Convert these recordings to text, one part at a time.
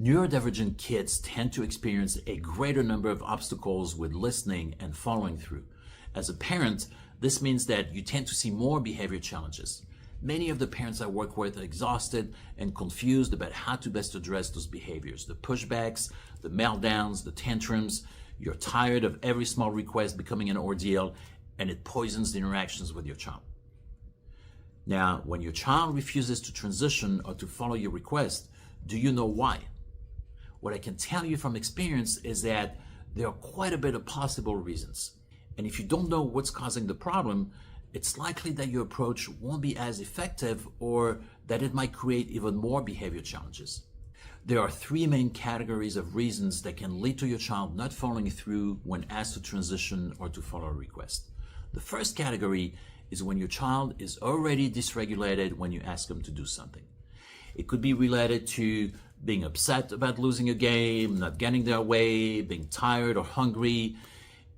Neurodivergent kids tend to experience a greater number of obstacles with listening and following through. As a parent, this means that you tend to see more behavior challenges. Many of the parents I work with are exhausted and confused about how to best address those behaviors. The pushbacks, the meltdowns, the tantrums. You're tired of every small request becoming an ordeal, and it poisons the interactions with your child. Now, when your child refuses to transition or to follow your request, do you know why? What I can tell you from experience is that there are quite a bit of possible reasons. And if you don't know what's causing the problem, it's likely that your approach won't be as effective or that it might create even more behavior challenges. There are three main categories of reasons that can lead to your child not following through when asked to transition or to follow a request. The first category is when your child is already dysregulated when you ask them to do something. It could be related to being upset about losing a game, not getting their way, being tired or hungry.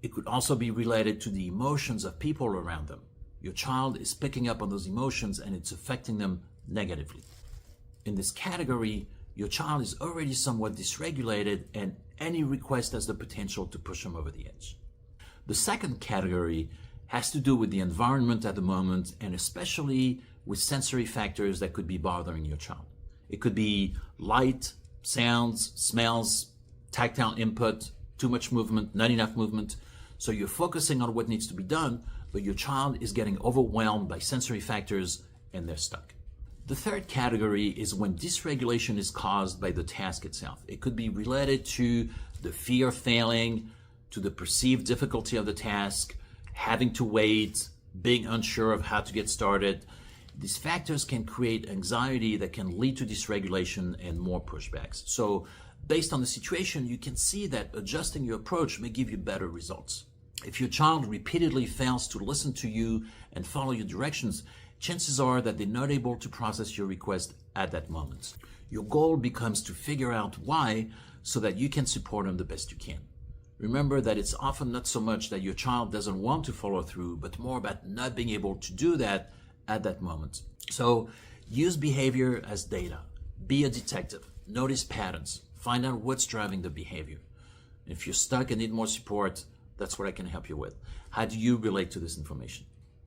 It could also be related to the emotions of people around them. Your child is picking up on those emotions and it's affecting them negatively. In this category, your child is already somewhat dysregulated and any request has the potential to push them over the edge. The second category has to do with the environment at the moment and especially with sensory factors that could be bothering your child. It could be light, sounds, smells, tactile input, too much movement, not enough movement. So you're focusing on what needs to be done, but your child is getting overwhelmed by sensory factors and they're stuck. The third category is when dysregulation is caused by the task itself. It could be related to the fear of failing, to the perceived difficulty of the task, having to wait, being unsure of how to get started. These factors can create anxiety that can lead to dysregulation and more pushbacks. So based on the situation, you can see that adjusting your approach may give you better results. If your child repeatedly fails to listen to you and follow your directions, chances are that they're not able to process your request at that moment. Your goal becomes to figure out why so that you can support them the best you can. Remember that it's often not so much that your child doesn't want to follow through, but more about not being able to do that at that moment. So use behavior as data. Be a detective. Notice patterns. Find out what's driving the behavior. If you're stuck and need more support, that's what I can help you with. How do you relate to this information?